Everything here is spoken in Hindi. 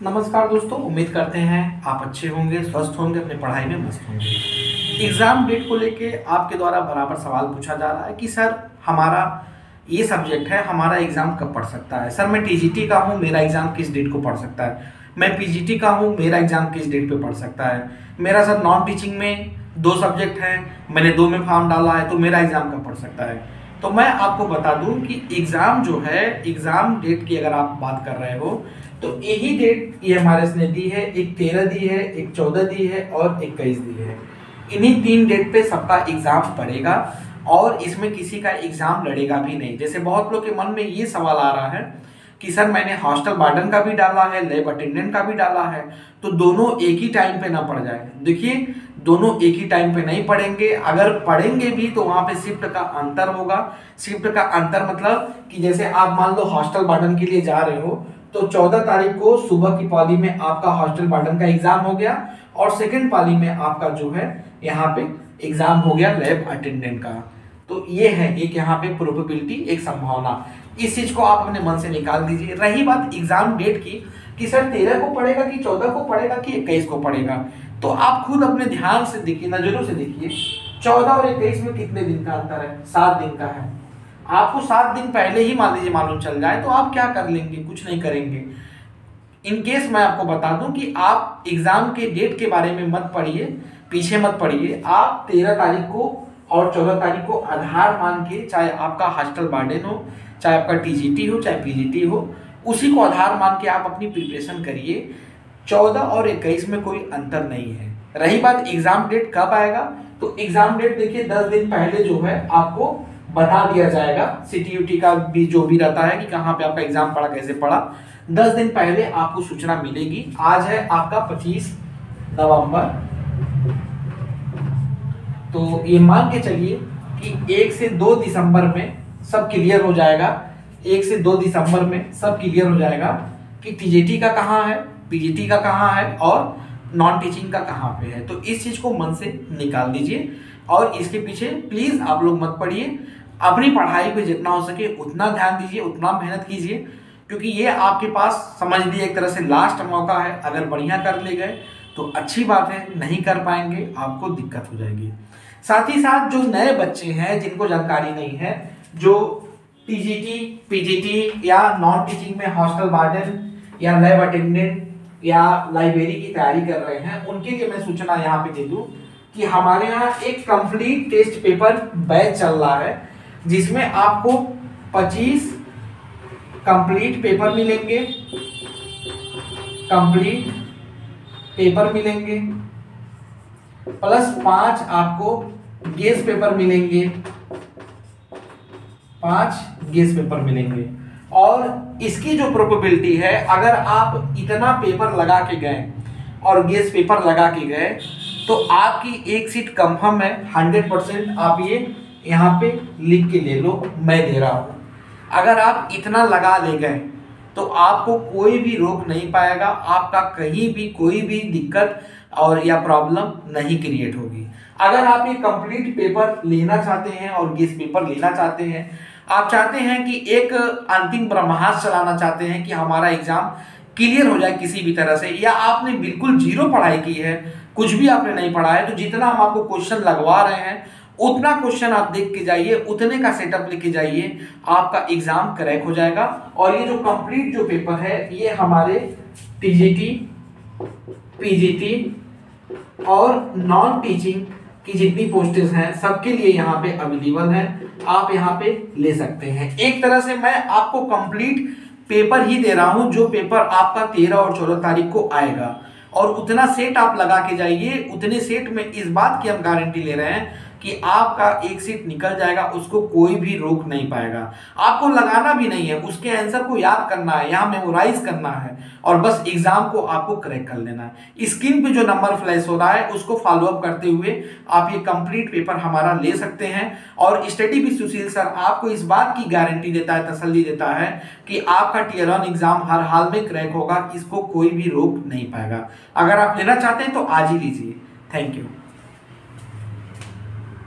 नमस्कार दोस्तों, उम्मीद करते हैं आप अच्छे होंगे, स्वस्थ होंगे, अपनी पढ़ाई में मस्त होंगे। एग्ज़ाम डेट को लेके आपके द्वारा बराबर सवाल पूछा जा रहा है कि सर हमारा ये सब्जेक्ट है, हमारा एग्ज़ाम कब पढ़ सकता है। सर मैं टीजीटी का हूँ, मेरा एग्ज़ाम किस डेट को पढ़ सकता है। मैं पीजीटी का हूँ, मेरा एग्ज़ाम किस डेट पे पढ़ सकता है। मेरा सर नॉन टीचिंग में 2 सब्जेक्ट हैं, मैंने 2 में फॉर्म डाला है, तो मेरा एग्ज़ाम कब पढ़ सकता है। तो मैं आपको बता दूं कि एग्ज़ाम जो है, एग्ज़ाम डेट की अगर आप बात कर रहे हो तो यही डेट ये हमारे इसने दी है। एक 13 दी है, एक 14 दी है और 21 दी है। इन्हीं 3 डेट पे सबका एग्ज़ाम पड़ेगा और इसमें किसी का एग्ज़ाम लड़ेगा भी नहीं। जैसे बहुत लोग के मन में ये सवाल आ रहा है कि सर मैंने हॉस्टल वार्डन का भी डाला है, लैब अटेंडेंट का भी डाला है, तो दोनों एक ही टाइम पे ना पड़ जाए। देखिए, दोनों एक ही टाइम पे नहीं पढ़ेंगे। अगर पढ़ेंगे भी तो वहां पे शिफ्ट का अंतर होगा। शिफ्ट का अंतर मतलब कि जैसे आप मान लो हॉस्टल वार्डन के लिए जा रहे हो तो 14 तारीख को सुबह की पाली में आपका हॉस्टल वार्डन का एग्जाम हो गया और सेकेंड पाली में आपका जो है यहाँ पे एग्जाम हो गया लैब अटेंडेंट का। तो ये है एक यहाँ पे प्रोबेबिलिटी, एक संभावना। इस चीज को आप अपने मन से निकाल दीजिए। रही बात एग्जाम डेट की कि सर 13 को पढ़ेगा कि 14 को पढ़ेगा कि 21 को पढ़ेगा, तो आप खुद अपने ध्यान से देखिए, नजरों से देखिए 14 और 21 में कितने दिन का अंतर है। 7 दिन का है। आपको 7 दिन पहले ही मान लीजिए मालूम चल जाए तो आप क्या कर लेंगे? कुछ नहीं करेंगे। इन केस मैं आपको बता दूं कि आप एग्जाम के डेट के बारे में मत पढ़िए, पीछे मत पढ़िए। आप 13 तारीख को और 14 तारीख को आधार मान के, चाहे आपका हॉस्टल वार्डन हो, चाहे आपका टीजीटी हो, चाहे पीजीटी हो, उसी को आधार मान के आप अपनी प्रिपरेशन करिए। 14 और 21 में कोई अंतर नहीं है। रही बात एग्जाम डेट कब आएगा, तो एग्जाम डेट देखिए 10 दिन पहले जो है आपको बता दिया जाएगा। सीटीयूटी का भी जो भी रहता है कि कहाँ पे आपका एग्जाम पड़ा, कैसे पड़ा, 10 दिन पहले आपको सूचना मिलेगी। आज है आपका 25 नवंबर, तो ये मान के चलिए कि 1 से 2 दिसंबर में सब क्लियर हो जाएगा। 1 से 2 दिसंबर में सब क्लियर हो जाएगा कि टीजीटी का कहाँ है, पीजीटी का कहाँ है और नॉन टीचिंग का कहाँ पे है। तो इस चीज को मन से निकाल दीजिए और इसके पीछे प्लीज आप लोग मत पढ़िए। अपनी पढ़ाई पे जितना हो सके उतना ध्यान दीजिए, उतना मेहनत कीजिए, क्योंकि ये आपके पास समझ लीजिए एक तरह से लास्ट मौका है। अगर बढ़िया कर ले गए तो अच्छी बात है, नहीं कर पाएंगे आपको दिक्कत हो जाएगी। साथ ही साथ जो नए बच्चे हैं जिनको जानकारी नहीं है, जो टीजीटी, पीजीटी या नॉन टीचिंग में हॉस्टल वार्डन या लैब अटेंडेंट या लाइब्रेरी की तैयारी कर रहे हैं, उनके लिए मैं सूचना यहाँ पे दे दूं कि हमारे यहाँ एक कंप्लीट टेस्ट पेपर बैच चल रहा है, जिसमें आपको 25 कंप्लीट पेपर मिलेंगे, कंप्लीट पेपर मिलेंगे, प्लस 5 आपको गेस पेपर मिलेंगे, 5 गेस पेपर मिलेंगे। और इसकी जो प्रोबेबिलिटी है, अगर आप इतना पेपर लगा के गए और गेस पेपर लगा के गए तो आपकी एक सीट कंफर्म है 100%। आप ये यहाँ पे लिख के ले लो, मैं दे रहा हूँ। अगर आप इतना लगा ले गए तो आपको कोई भी रोक नहीं पाएगा, आपका कहीं भी कोई भी दिक्कत और या प्रॉब्लम नहीं क्रिएट होगी। अगर आप ये कंप्लीट पेपर लेना चाहते हैं और गेस पेपर लेना चाहते हैं, आप चाहते हैं कि एक अंतिम ब्रह्मास्त्र चलाना चाहते हैं कि हमारा एग्जाम क्लियर हो जाए किसी भी तरह से, या आपने बिल्कुल जीरो पढ़ाई की है, कुछ भी आपने नहीं पढ़ा है, तो जितना हम आपको क्वेश्चन लगवा रहे हैं उतना क्वेश्चन आप देख के जाइए, उतने का सेटअप लेके जाइए, आपका एग्जाम क्रैक हो जाएगा। और ये जो कंप्लीट जो पेपर है ये हमारे टीजीटी, पीजीटी और नॉन टीचिंग की जितनी पोस्टेज हैं सबके लिए यहाँ पे अवेलेबल है। आप यहाँ पे ले सकते हैं। एक तरह से मैं आपको कंप्लीट पेपर ही दे रहा हूं, जो पेपर आपका 13 और 14 तारीख को आएगा, और उतना सेट आप लगा के जाइए। उतने सेट में इस बात की हम गारंटी ले रहे हैं कि आपका एक सीट निकल जाएगा, उसको कोई भी रोक नहीं पाएगा। आपको लगाना भी नहीं है, उसके आंसर को याद करना है, यहाँ मेमोराइज करना है और बस एग्जाम को आपको क्रैक कर लेना है। स्क्रीन पे जो नंबर फ्लैश हो रहा है उसको फॉलो अप करते हुए आप ये कंप्लीट पेपर हमारा ले सकते हैं। और स्टडी विद सुशील सर आपको इस बात की गारंटी देता है, तसल्ली देता है कि आपका टियर 1 एग्जाम हर हाल में क्रैक होगा, इसको कोई भी रोक नहीं पाएगा। अगर आप लेना चाहते हैं तो आज ही लीजिए। Thank you.